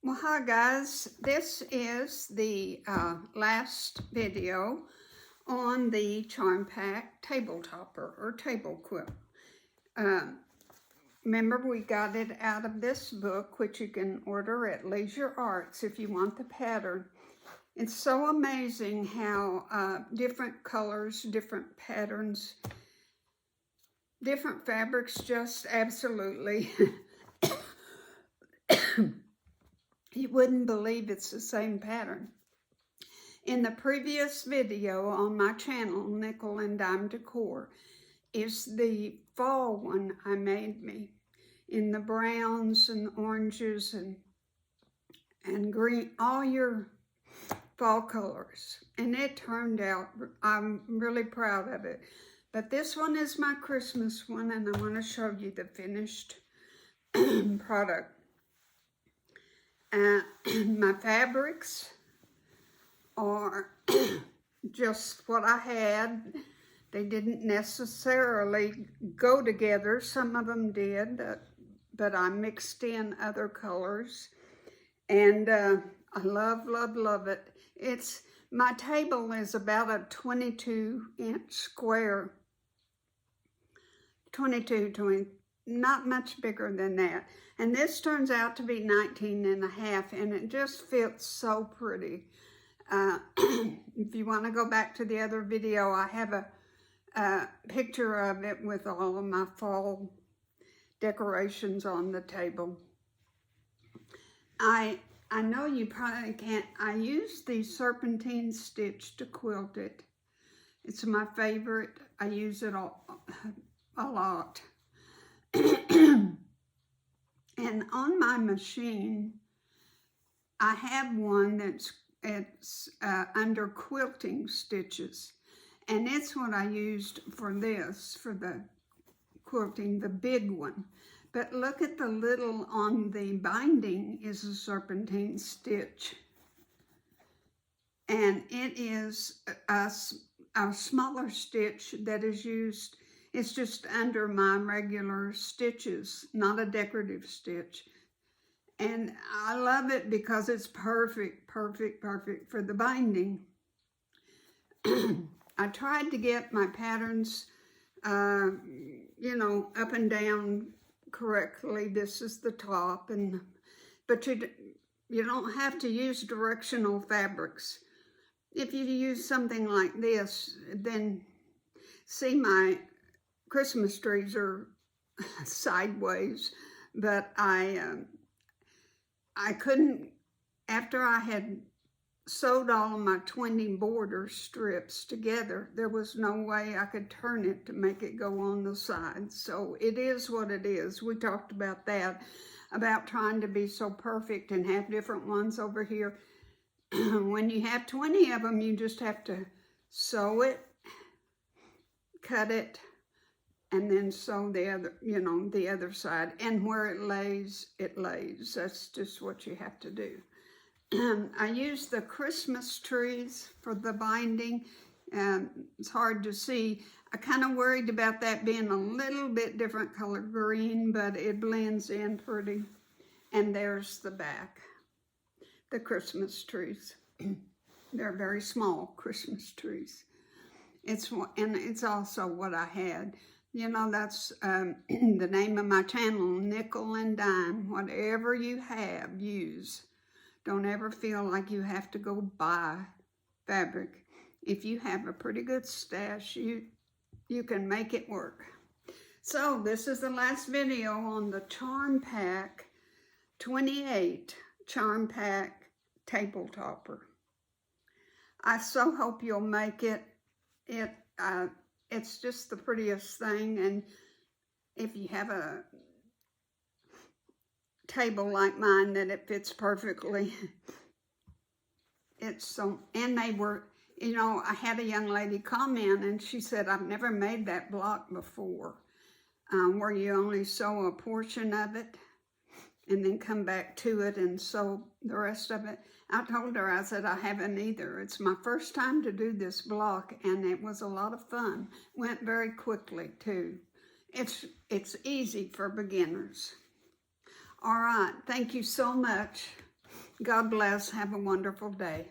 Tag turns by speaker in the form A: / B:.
A: Well, hi guys, this is the last video on the Charm Pack table topper or table quilt. Remember, we got it out of this book, which you can order at Leisure Arts if you want the pattern. It's so amazing how different colors, different patterns, different fabrics, just absolutely you wouldn't believe it's the same pattern. In the previous video on my channel, Nickel and Dime Decor, is the fall one I made me in the browns and oranges and green, all your fall colors. And it turned out, I'm really proud of it. But this one is my Christmas one, and I want to show you the finished product. My fabrics are just what I had. They didn't necessarily go together. Some of them did, but I mixed in other colors. And I love, love, love it. My table is about a 22-inch square. 20, not much bigger than that. And this turns out to be 19 and a half, and it just fits so pretty. If you want to go back to the other video, I have a picture of it with all of my fall decorations on the table. I know you probably can't. I use the serpentine stitch to quilt it. It's my favorite. I use it a lot. And on my machine, I have one that's under quilting stitches. And it's what I used for this, for the quilting, the big one. But look at the little on the binding is a serpentine stitch. And it is a smaller stitch that is used. It's just under my regular stitches, not a decorative stitch. And I love it because it's perfect, perfect, perfect for the binding. I tried to get my patterns, you know, up and down correctly. This is the top, but you don't have to use directional fabrics. If you use something like this, then see, my Christmas trees are sideways, but I couldn't, after I had sewed all of my 20 border strips together, there was no way I could turn it to make it go on the side. So it is what it is. We talked about that, about trying to be so perfect and have different ones over here. When you have 20 of them, you just have to sew it, cut it, and then sew the other, you know, the other side. And where it lays, it lays. That's just what you have to do. I use the Christmas trees for the binding. It's hard to see. I kind of worried about that being a little bit different color green, but it blends in pretty. And there's the back, the Christmas trees. They're very small Christmas trees. And it's also what I had. You know, that's the name of my channel, Nickel and Dime. Whatever you have, use. Don't ever feel like you have to go buy fabric. If you have a pretty good stash, you can make it work. So this is the last video on the Charm Pack 28 Charm Pack table topper. I so hope you'll make it. It's just the prettiest thing, and if you have a table like mine that it fits perfectly, it's so, and they were, you know, I had a young lady comment and she said, I've never made that block before, where you only sew a portion of it and then come back to it and sew the rest of it. I told her, I said, I haven't either. It's my first time to do this block, and it was a lot of fun. Went very quickly, too. It's easy for beginners. All right, thank you so much. God bless. Have a wonderful day.